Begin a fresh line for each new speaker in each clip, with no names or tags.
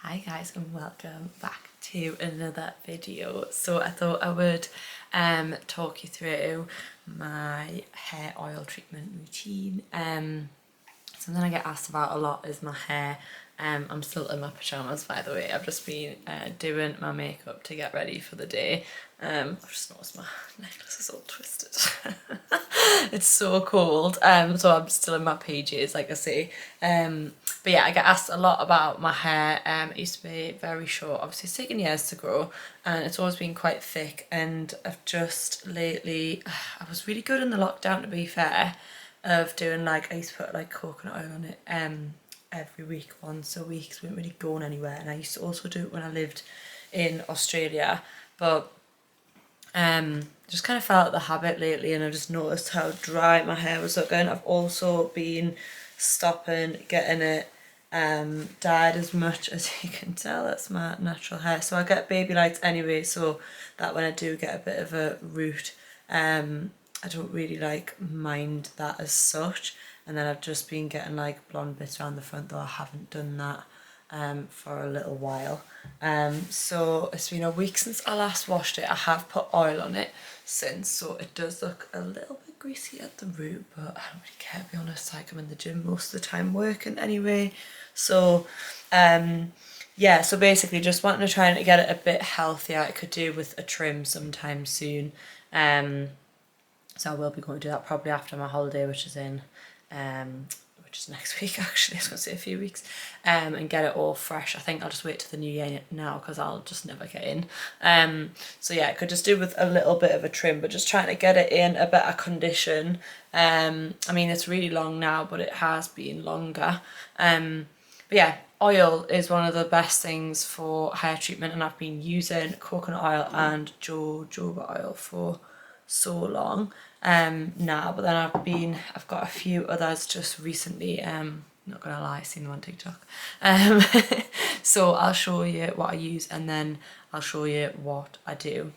Hi guys and welcome back to another video. So I thought I would talk you through my hair oil treatment routine. Something I get asked about a lot is my hair. I'm still in my pyjamas, by the way. I've just been doing my makeup to get ready for the day. I've just noticed my necklace is all twisted. It's so cold, so I'm still in my PJs, like I say. But yeah, I get asked a lot about my hair. It used to be very short, obviously it's taken years to grow, and it's always been quite thick, and I've just lately, I was really good in the lockdown, to be fair, of doing like, I used to put like coconut oil on it every week, once a week, so we weren't really going anywhere. And I used to also do it when I lived in Australia, but just kind of fell out of the habit lately, and I just noticed how dry my hair was looking. I've also been stopping getting it dyed as much. As you can tell, that's my natural hair, so I get baby lights anyway, so that when I do get a bit of a root, I don't really like mind that as such. And then I've just been getting like blonde bits around the front, though I haven't done that for a little while. So it's been a week since I last washed it. I have put oil on it since, so it does look a little bit greasy at the root, but I don't really care, to be honest. Like, I'm in the gym most of the time working anyway, so yeah, so basically just wanting to try and get it a bit healthier. I could do with a trim sometime soon, so I will be going to do that probably after my holiday, which is next week actually. I was going to say a few weeks, and get it all fresh. I think I'll just wait till the new year now, because I'll just never get in. So yeah, I could just do with a little bit of a trim, but just trying to get it in a better condition. I mean, it's really long now, but it has been longer. But yeah, oil is one of the best things for hair treatment, and I've been using coconut oil and jojoba oil for so long now, but then I've got a few others just recently, not gonna lie, seen them on TikTok. So I'll show you what I use, and then I'll show you what I do.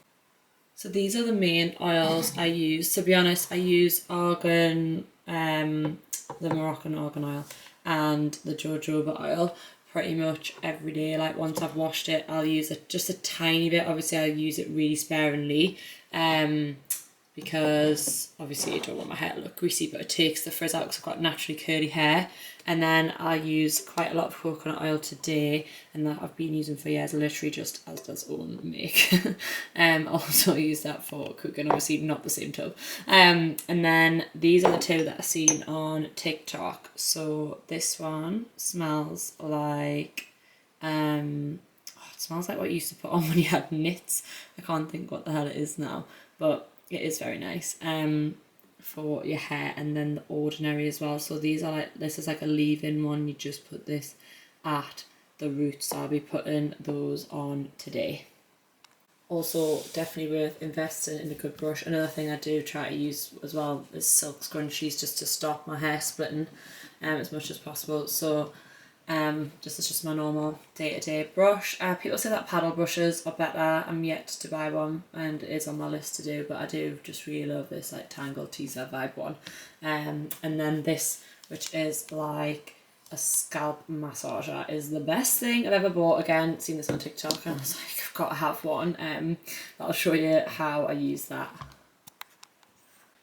So these are the main oils I use. To be honest, I use argan, the Moroccan argan oil and the jojoba oil pretty much every day. Like, once I've washed it, I'll use it just a tiny bit. Obviously I'll use it really sparingly, because obviously I don't want my hair to look greasy, but it takes the frizz out because I've got naturally curly hair. And then I use quite a lot of coconut oil today, and that I've been using for years, literally just as does Owen make. Also use that for cooking, obviously not the same tub. And then these are the two that I've seen on TikTok. So this one smells like, it smells like what you used to put on when you had knits. I can't think what the hell it is now, but it is very nice for your hair. And then the Ordinary as well. So these are like, this is like a leave-in one. You just put this at the root, so I'll be putting those on today. Also, definitely worth investing in a good brush. Another thing I do try to use as well is silk scrunchies, just to stop my hair splitting as much as possible. So this is just my normal day-to-day brush. People say that paddle brushes are better. I'm yet to buy one, and it is on my list to do, but I do just really love this like Tangle Teaser vibe one. And then this, which is like a scalp massager, is the best thing I've ever bought. Again, seen this on TikTok, and I was like, I've got to have one. But I'll show you how I use that.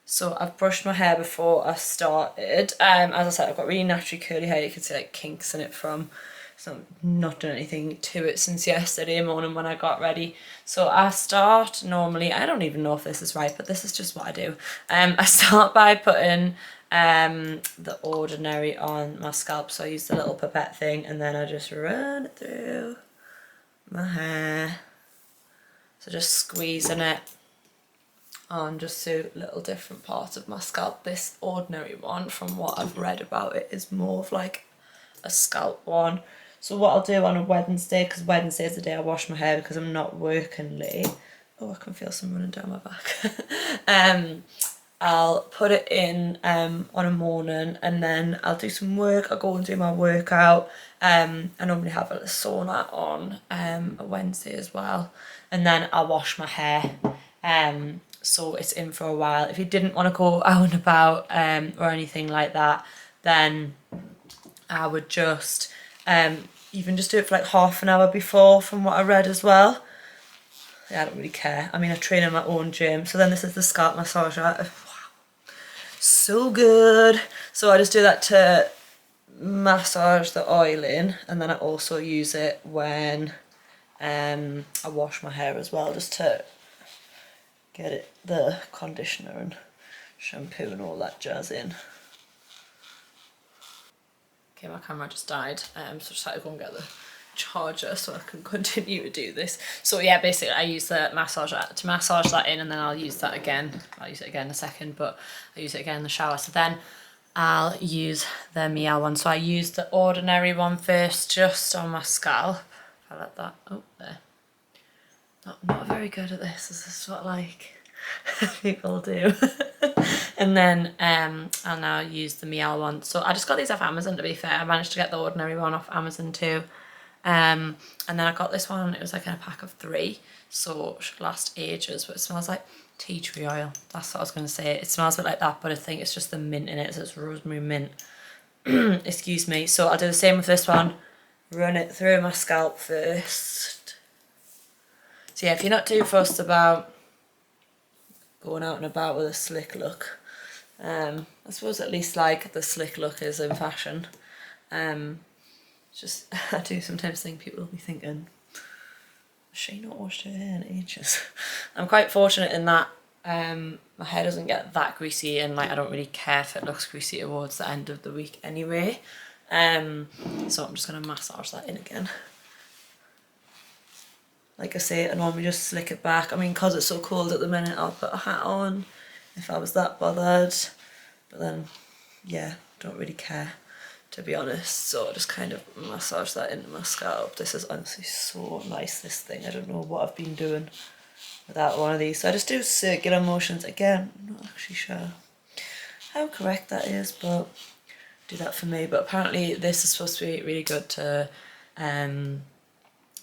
So I've brushed my hair before I started. As I said, I've got really naturally curly hair. You can see like kinks in it from, so I've not done anything to it since yesterday morning when I got ready. So I start normally, I don't even know if this is right, but this is just what I do. I start by putting the Ordinary on my scalp. So I use the little pipette thing, and then I just run it through my hair. So just squeezing it on just so little different parts of my scalp. This Ordinary one, from what I've read about it, is more of like a scalp one. So what I'll do on a Wednesday, because Wednesday is the day I wash my hair because I'm not working late. Oh, I can feel some running down my back. I'll put it in on a morning, and then I'll do some work. I'll go and do my workout. I normally have a sauna on a Wednesday as well, and then I'll wash my hair. So it's in for a while. If you didn't want to go out and about or anything like that, then I would just even just do it for like half an hour before, from what I read as well. Yeah, I don't really care. I mean, I train in my own gym. So then this is the scalp massager. Wow, so good. So I just do that to massage the oil in, and then I also use it when I wash my hair as well, just to get it, the conditioner and shampoo and all that jazz in. Okay, my camera just died, so just had to go and get the charger so I can continue to do this. So yeah, basically I use the massager to massage that in, and then I'll use that again. I'll use it again in a second, but I use it again in the shower. So then I'll use the Mielle one. So I use the ordinary one first, just on my scalp. I let that, oh, there. Not very good at this. This is what like people do. And then I'll now use the Mielle one. So I just got these off Amazon, to be fair. I managed to get the ordinary one off Amazon too. And then I got this one, it was like in a pack of 3, so it should last ages, but it smells like tea tree oil. That's what I was going to say. It smells a bit like that, but I think it's just the mint in it, so it's rosemary mint. Excuse me. So I'll do the same with this one. Run it through my scalp first. So yeah, if you're not too fussed about going out and about with a slick look, I suppose at least like the slick look is in fashion. Just, I do sometimes think people will be thinking, has she not washed her hair in ages? I'm quite fortunate in that my hair doesn't get that greasy, and like I don't really care if it looks greasy towards the end of the week anyway. So I'm just going to massage that in again. Like I say, I normally just slick it back. I mean, because it's so cold at the minute, I'll put a hat on if I was that bothered. But then, yeah, don't really care, to be honest. So I just kind of massage that into my scalp. This is honestly so nice, this thing. I don't know what I've been doing without one of these. So I just do circular motions. Again, I'm not actually sure how correct that is, but do that for me. But apparently this is supposed to be really good to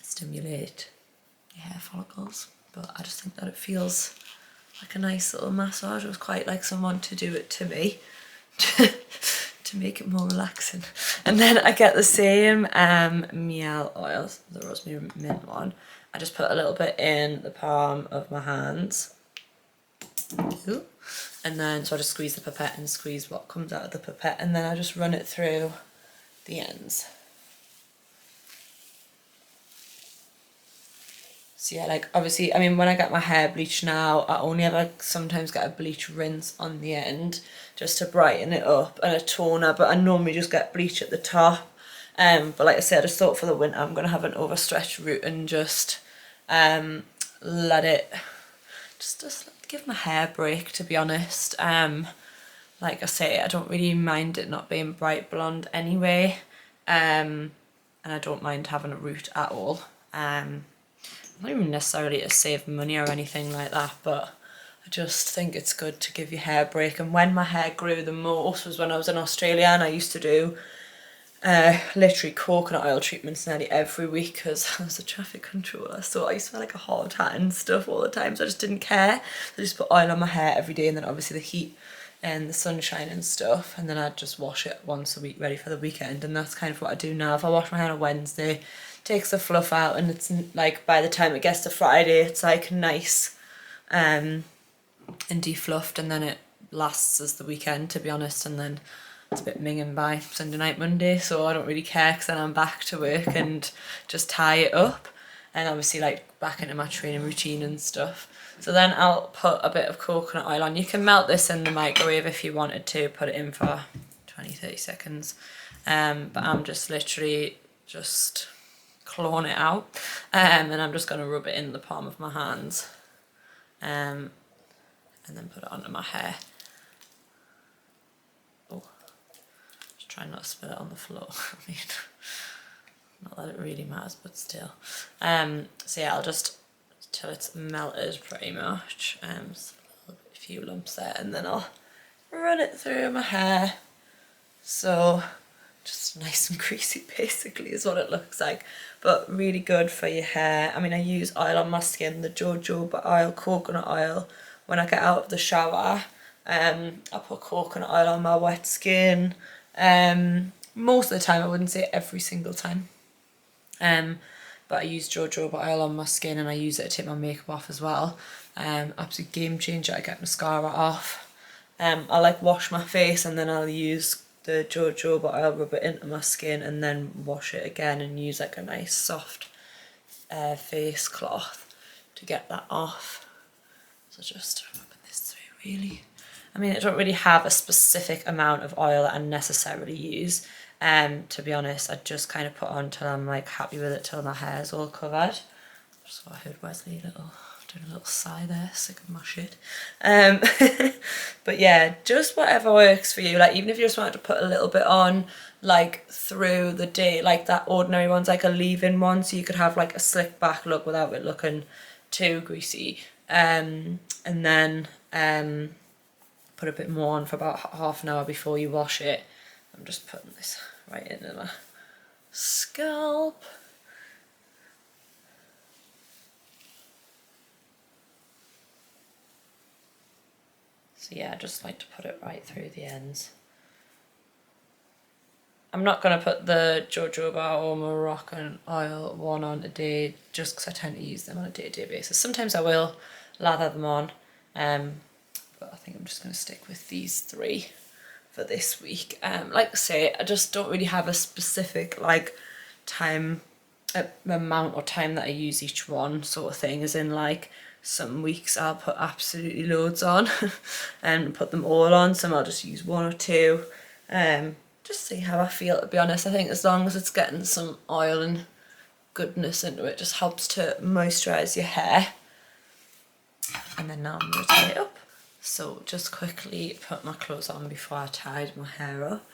stimulate your hair follicles. But I just think that it feels like a nice little massage. I was quite like someone to do it to me. To make it more relaxing. And then I get the same Mielle oil, the rosemary mint one. I just put a little bit in the palm of my hands. Ooh. And then, so I just squeeze the pipette and squeeze what comes out of the pipette, and then I just run it through the ends. So yeah, like obviously, I mean, when I get my hair bleached now, I only ever sometimes get a bleach rinse on the end just to brighten it up, and a toner, but I normally just get bleach at the top. But like I said, I just thought for the winter I'm going to have an overstretched root and just let it, just give my hair a break, to be honest. Like I say, I don't really mind it not being bright blonde anyway, and I don't mind having a root at all. Not even necessarily to save money or anything like that, but I just think it's good to give your hair a break. And when my hair grew the most was when I was in Australia, and I used to do literally coconut oil treatments nearly every week because I was a traffic controller, so I used to wear like a hard hat and stuff all the time, so I just didn't care. So I just put oil on my hair every day, and then obviously the heat and the sunshine and stuff, and then I'd just wash it once a week ready for the weekend. And that's kind of what I do now. If I wash my hair on a Wednesday, takes the fluff out, and it's like by the time it gets to Friday it's like nice and defluffed, and then it lasts as the weekend, to be honest. And then it's a bit minging by Sunday night, Monday, so I don't really care, because then I'm back to work and just tie it up, and obviously like back into my training routine and stuff. So then I'll put a bit of coconut oil on. You can melt this in the microwave if you wanted to, put it in for 20-30 seconds, but I'm just literally just clawing it out, and I'm just going to rub it in the palm of my hands, and then put it onto my hair. Oh, just try not to spill it on the floor. I mean, not that it really matters, but still. So yeah, I'll just, till it's melted pretty much, a few lumps there, and then I'll run it through my hair. So just nice and greasy basically is what it looks like, but really good for your hair. I mean, I use oil on my skin, the jojoba oil, coconut oil. When I get out of the shower, I put coconut oil on my wet skin. Most of the time, I wouldn't say every single time. But I use jojoba oil on my skin and I use it to take my makeup off as well. Absolute game changer. I get mascara off. I like wash my face and then I'll use the jojoba oil, rub it into my skin and then wash it again and use like a nice soft face cloth to get that off. So just rubbing this through really. I mean, I don't really have a specific amount of oil that I necessarily use. To be honest, I just kind of put on till I'm like happy with it, till my hair's all covered. Just what I heard Wesley doing a little sigh there, sick of my shit. But yeah, just whatever works for you. Like even if you just wanted to put a little bit on like through the day, like that ordinary one's like a leave-in one, so you could have like a slick back look without it looking too greasy. And then put a bit more on for about half an hour before you wash it. I'm just putting this right into my scalp. So yeah, I just like to put it right through the ends. I'm not going to put the jojoba or Moroccan oil one on today just because I tend to use them on a day-to-day basis. Sometimes I will lather them on, but I think I'm just going to stick with these three for this week. Like I say, I just don't really have a specific like amount or time that I use each one sort of thing, as in like some weeks I'll put absolutely loads on and put them all on, some I'll just use one or two, just see how I feel, to be honest. I think as long as it's getting some oil and goodness into it, just helps to moisturise your hair. And then now I'm going to tie it up. So just quickly put my clothes on before I tied my hair up.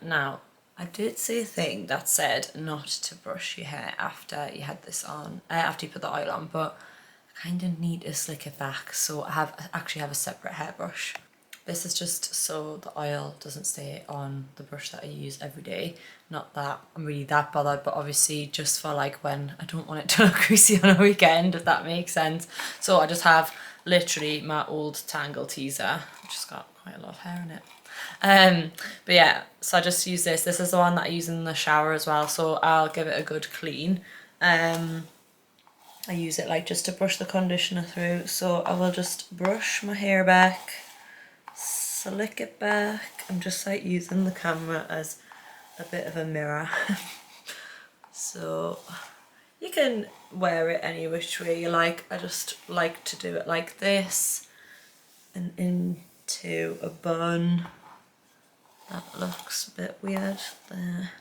Now, I did see a thing that said not to brush your hair after you had this on, after you put the oil on, but I kind of need to slick it back, so I actually have a separate hairbrush. This is just so the oil doesn't stay on the brush that I use every day. Not that I'm really that bothered, but obviously just for like when I don't want it to look greasy on a weekend, if that makes sense. So I just have literally my old Tangle teaser, which has got quite a lot of hair in it. But yeah, so I just use this. This is the one that I use in the shower as well, so I'll give it a good clean. I use it like just to brush the conditioner through, so I will just brush my hair back, slick it back. I'm just like using the camera as a bit of a mirror. So you can wear it any which way you like. I just like to do it like this and into a bun. That looks a bit weird there.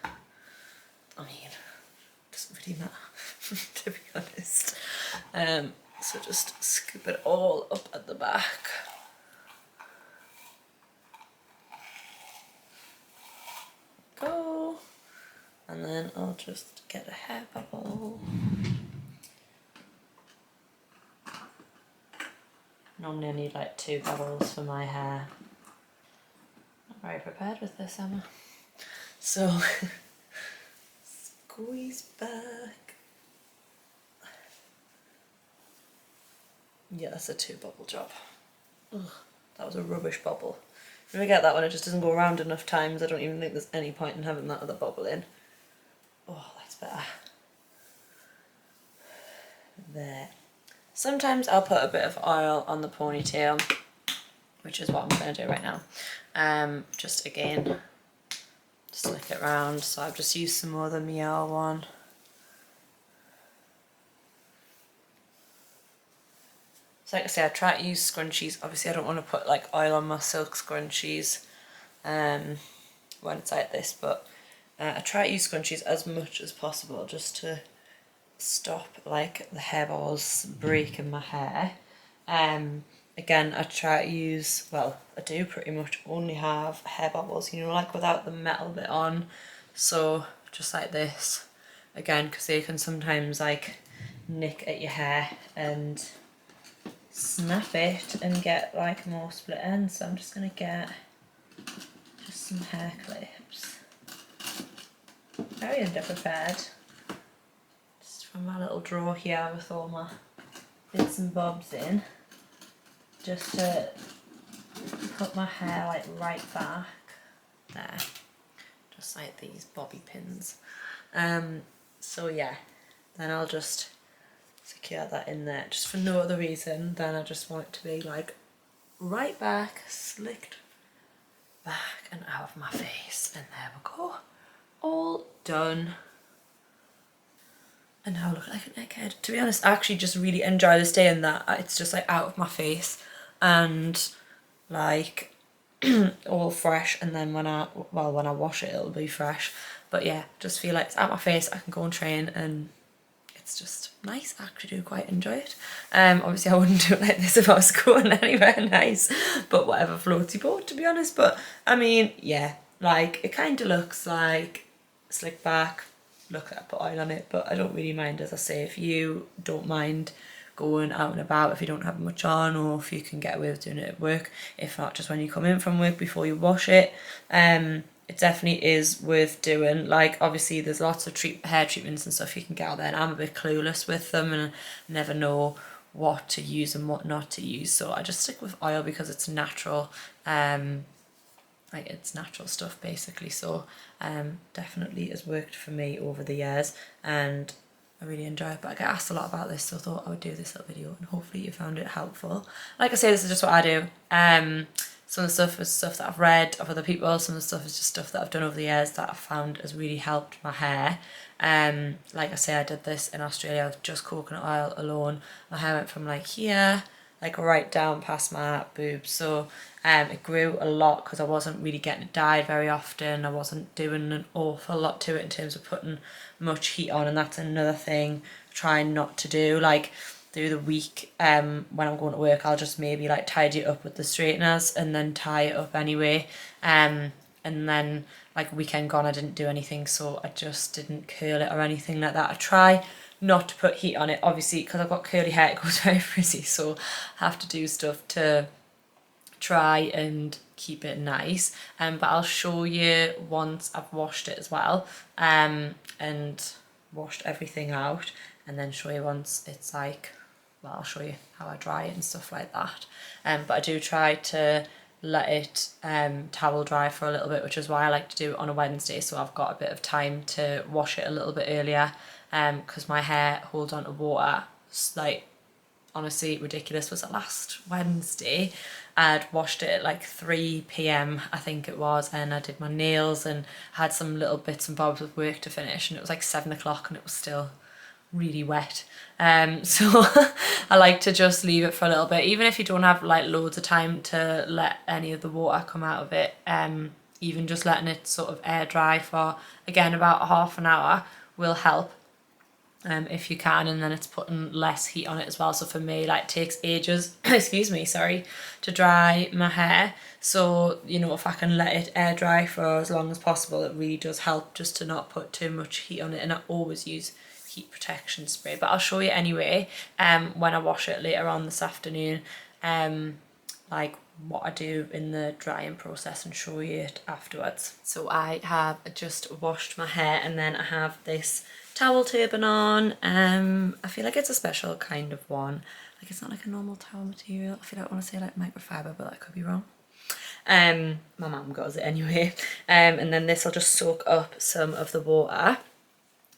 I mean, it doesn't really matter, to be honest. So just scoop it all up at the back. Go. And then I'll just get a hair bubble. Normally I need like 2 bubbles for my hair. Not very prepared with this, am I? So squeeze back. Yeah, that's a 2 bubble job. Ugh, that was a rubbish bubble. When I get that one, it just doesn't go around enough times. I don't even think there's any point in having that other bubble in. Oh, that's better. There. Sometimes I'll put a bit of oil on the ponytail, which is what I'm going to do right now. Just again, slick it round. So I've just used some more of the Miel one. So like I say, I try to use scrunchies. Obviously I don't want to put like oil on my silk scrunchies when it's like this, but I try to use scrunchies as much as possible just to stop like the hairballs breaking my hair. Again, I try to use, well, I do pretty much only have hair bubbles, you know, like without the metal bit on. So just like this, again, because they can sometimes like nick at your hair and snap it and get like more split ends. So I'm just going to get just some hair clips. Very underprepared. Just from my little drawer here with all my bits and bobs in. Just to put my hair like right back there. Just like these bobby pins. So yeah, then I'll just secure that in there, just for no other reason than I just want it to be like right back, slicked back and out of my face. And there we go, all done. And now I look like an egghead. To be honest, I actually just really enjoy this day in that it's just like out of my face and like all fresh, and then when I wash it it'll be fresh. But yeah, just feel like it's out my face, I can go and train, and it's just nice. I actually do quite enjoy it. Obviously I wouldn't do it like this if I was going anywhere nice, but whatever floats your boat, to be honest. But I mean, yeah, like it kind of looks like slick back. Look, I put oil on it, but I don't really mind, as I say. If you don't mind going out and about, if you don't have much on, or if you can get away with doing it at work, if not just when you come in from work before you wash it, it definitely is worth doing. Like obviously there's lots of hair treatments and stuff you can get out there, and I'm a bit clueless with them and I never know what to use and what not to use, so I just stick with oil because it's natural. Like it's natural stuff basically, so definitely has worked for me over the years and I really enjoy it. But I get asked a lot about this, so I thought I would do this little video and hopefully you found it helpful. Like I say, this is just what I do. Some of the stuff is stuff that I've read of other people, some of the stuff is just stuff that I've done over the years that I've found has really helped my hair. Like I say, I did this in Australia with just coconut oil alone. My hair went from like here, like right down past my boobs, so it grew a lot because I wasn't really getting it dyed very often. I wasn't doing an awful lot to it in terms of putting much heat on, and that's another thing trying not to do. Like through the week, when I'm going to work, I'll just maybe like tidy it up with the straighteners and then tie it up anyway. And then like weekend gone, I didn't do anything, so I just didn't curl it or anything like that. I try not to put heat on it, obviously, because I've got curly hair, it goes very frizzy, so I have to do stuff to try and keep it nice. But I'll show you once I've washed it as well, and washed everything out, and then show you once it's like, well, I'll show you how I dry it and stuff like that. But I do try to let it towel dry for a little bit, which is why I like to do it on a Wednesday, so I've got a bit of time to wash it a little bit earlier, because my hair holds on to water. It's like honestly ridiculous. Was it last Wednesday? I'd washed it at like 3 p.m. I think it was, and I did my nails and had some little bits and bobs of work to finish, and it was like 7 o'clock and it was still really wet. So I like to just leave it for a little bit, even if you don't have like loads of time to let any of the water come out of it. Even just letting it sort of air dry for, again, about half an hour will help. If you can, and then it's putting less heat on it as well. So for me, like, it takes ages excuse me, sorry, to dry my hair, so you know, if I can let it air dry for as long as possible, it really does help just to not put too much heat on it. And I always use heat protection spray, but I'll show you anyway when I wash it later on this afternoon, like what I do in the drying process, and show you it afterwards. So I have just washed my hair, and then I have this towel turban on. I feel like it's a special kind of one. Like, it's not like a normal towel material. I feel like I want to say like microfiber, but that could be wrong. My mum got it anyway. And then this will just soak up some of the water.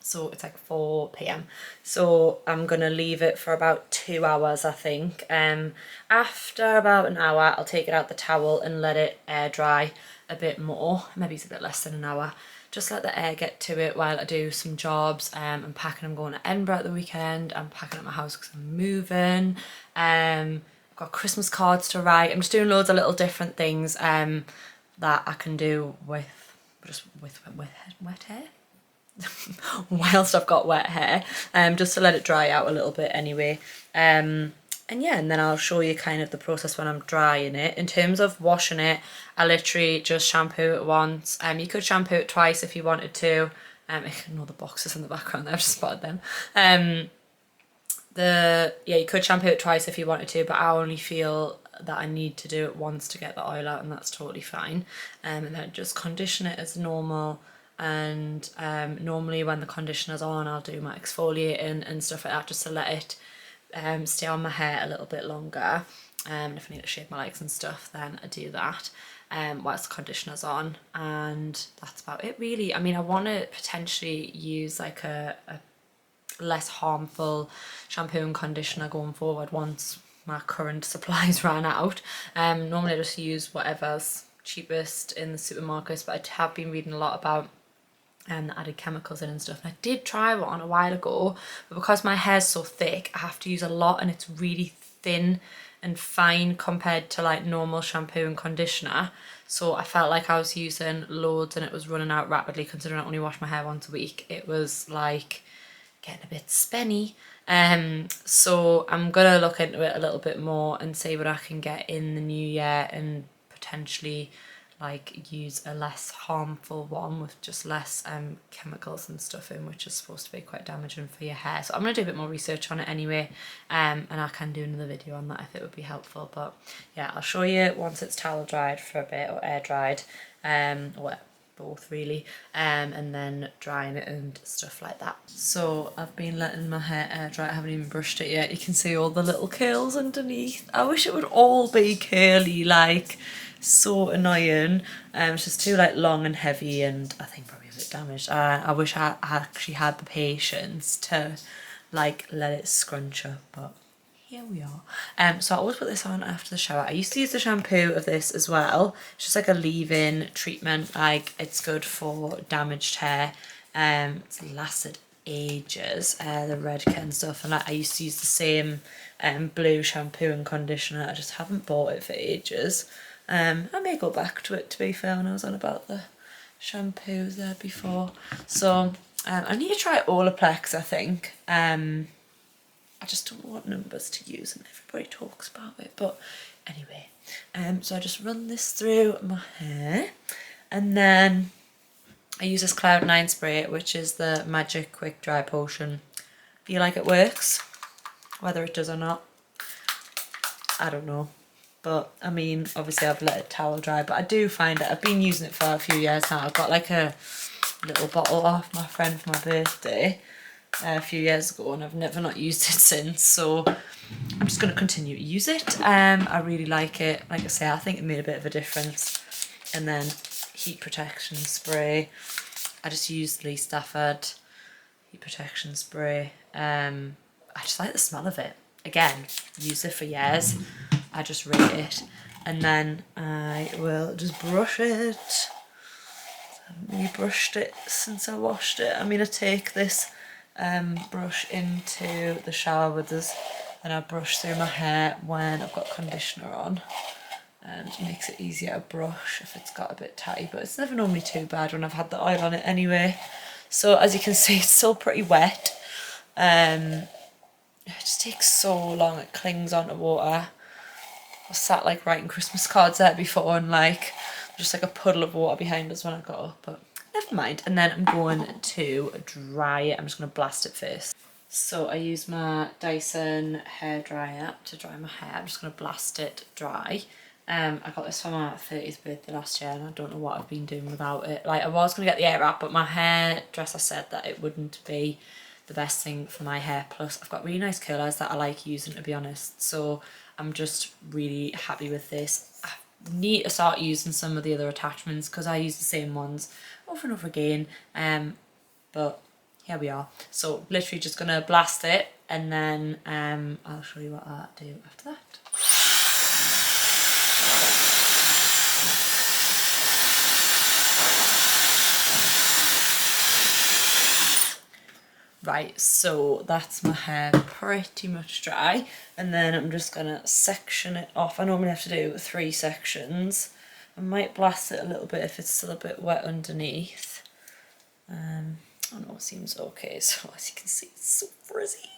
So it's like 4 p.m. So I'm gonna leave it for about 2 hours, I think. After about an hour, I'll take it out the towel and let it air dry a bit more. Maybe it's a bit less than an hour. Just let the air get to it while I do some jobs. I'm packing, I'm going to Edinburgh at the weekend. I'm packing up my house because I'm moving. I've got Christmas cards to write. I'm just doing loads of little different things that I can do with wet hair. Whilst I've got wet hair, just to let it dry out a little bit anyway. And yeah, and then I'll show you kind of the process when I'm drying it. In terms of washing it, I literally just shampoo it once. You could shampoo it twice if you wanted to. Ignore the boxes in the background there, I've just spotted them. You could shampoo it twice if you wanted to, but I only feel that I need to do it once to get the oil out, and that's totally fine. And then just condition it as normal. And normally when the conditioner's on, I'll do my exfoliating and stuff like that, just to let it stay on my hair a little bit longer. And if I need to shave my legs and stuff, then I do that. whilst the conditioner's on, and that's about it really. I mean, I want to potentially use like a less harmful shampoo and conditioner going forward once my current supplies ran out. Normally I just use whatever's cheapest in the supermarkets, but I have been reading a lot about the added chemicals in and stuff, and I did try one a while ago, but because my hair's so thick I have to use a lot, and it's really thin and fine compared to like normal shampoo and conditioner, so I felt like I was using loads and it was running out rapidly. Considering I only wash my hair once a week, it was like getting a bit spenny. So I'm gonna look into it a little bit more and see what I can get in the new year, and potentially like use a less harmful one with just less chemicals and stuff in, which is supposed to be quite damaging for your hair. So I'm gonna do a bit more research on it anyway, and I can do another video on that if it would be helpful. But yeah, I'll show you once it's towel dried for a bit, or air dried, or both really, and then drying it and stuff like that. So I've been letting my hair air dry. I haven't even brushed it yet. You can see all the little curls underneath. I wish it would all be curly, like, so annoying. It's just too like long and heavy, and I think probably a bit damaged. I wish I actually had the patience to like let it scrunch up, but here we are. So I always put this on after the shower. I used to use the shampoo of this as well. It's just like a leave-in treatment. Like, it's good for damaged hair. It's lasted ages, the red Ken stuff, and like, I used to use the same blue shampoo and conditioner. I just haven't bought it for ages. I may go back to it, to be fair, when I was on about the shampoos there before. So I need to try Olaplex, I think. I just don't know what numbers to use, and everybody talks about it. But anyway, so I just run this through my hair, and then I use this Cloud9 spray, which is the Magic Quick Dry Potion. Feel like it works. Whether it does or not, I don't know. But I mean, obviously I've let it towel dry, but I do find it, I've been using it for a few years now. I've got like a little bottle off my friend for my birthday a few years ago, and I've never not used it since, so I'm just going to continue to use it. I really like it. Like I say, I think it made a bit of a difference. And then heat protection spray. I just used Lee Stafford heat protection spray. I just like the smell of it. Again, used it for years. I just rate it. And then I will just brush it. I haven't really brushed it since I washed it. I mean, I take this brush into the shower with us, and I brush through my hair when I've got conditioner on, and it makes it easier to brush if it's got a bit tatty, but it's never normally too bad when I've had the oil on it anyway. So as you can see, it's still pretty wet. It just takes so long, it clings onto water. I was sat like writing Christmas cards there before, and like just like a puddle of water behind us when I got up, but never mind. And then I'm going to dry it. I'm just going to blast it first. So I use my Dyson hairdryer to dry my hair. I'm just going to blast it dry. I got this for my 30th birthday last year, and I don't know what I've been doing without it. Like, I was going to get the air wrap, but my hairdresser said that it wouldn't be the best thing for my hair. Plus I've got really nice curlers that I like using, to be honest. So I'm just really happy with this. I need to start using some of the other attachments because I use the same ones over and over again, but here we are. So literally just gonna blast it, and then I'll show you what I do after that. Right, so that's my hair pretty much dry, and then I'm just gonna section it off. I normally have to do 3 sections. I might blast it a little bit if it's still a bit wet underneath. Oh no, it seems okay. So as you can see, it's so frizzy.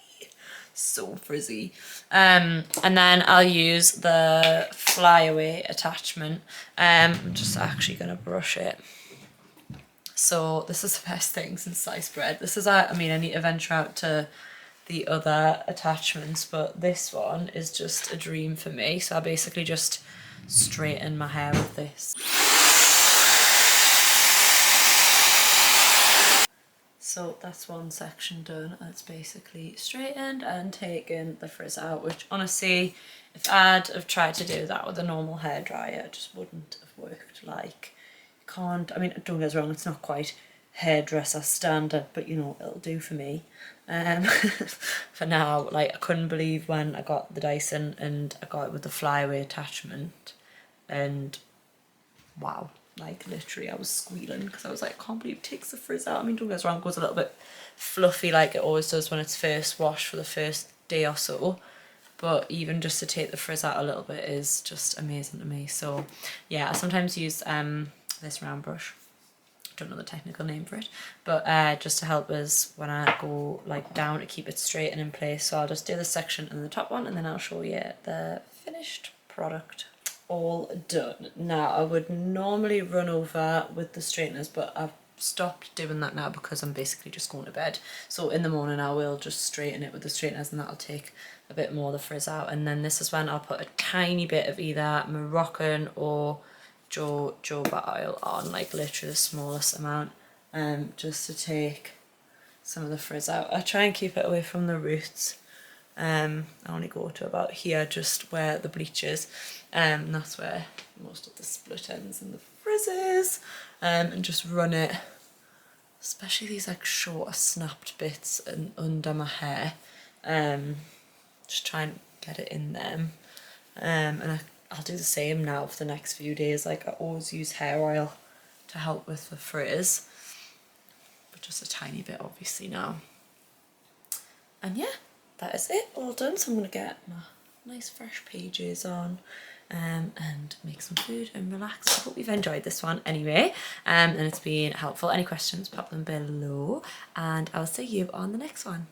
So frizzy. And then I'll use the flyaway attachment. I'm just actually gonna brush it. So this is the best thing since sliced bread. This is, I mean, I need to venture out to the other attachments, but this one is just a dream for me. So I basically just straighten my hair with this. so that's one section done. It's basically straightened and taken the frizz out, which honestly, if I'd have tried to do that with a normal hairdryer, it just wouldn't have worked. Like, you can't, I mean, don't get us wrong, it's not quite hairdresser standard, but you know, it'll do for me. For now, like, I couldn't believe when I got the Dyson and I got it with the flyaway attachment, and wow, like literally I was squealing because I was like, I can't believe it takes the frizz out. I mean, don't get us wrong, it goes a little bit fluffy like it always does when it's first washed for the first day or so, but even just to take the frizz out a little bit is just amazing to me. So yeah, I sometimes use this round brush, don't know the technical name for it, but just to help us when I go like down to keep it straight and in place. So I'll just do this section and the top one, and then I'll show you the finished product. All done. Now I would normally run over with the straighteners, but I've stopped doing that now because I'm basically just going to bed. So in the morning I will just straighten it with the straighteners, and that'll take a bit more of the frizz out. And then this is when I'll put a tiny bit of either Moroccan or jojoba oil on, like literally the smallest amount, just to take some of the frizz out. I try and keep it away from the roots. I only go to about here, just where the bleach is, that's where most of the split ends and the frizz is, and just run it, especially these like shorter snapped bits and under my hair, just try and get it in them, and I'll do the same now for the next few days. Like, I always use hair oil to help with the frizz, but just a tiny bit obviously now. And yeah, that is it, all done. So I'm going to get my nice fresh pages on, and make some food and relax. I hope you've enjoyed this one anyway, and it's been helpful. Any questions, pop them below, and I'll see you on the next one.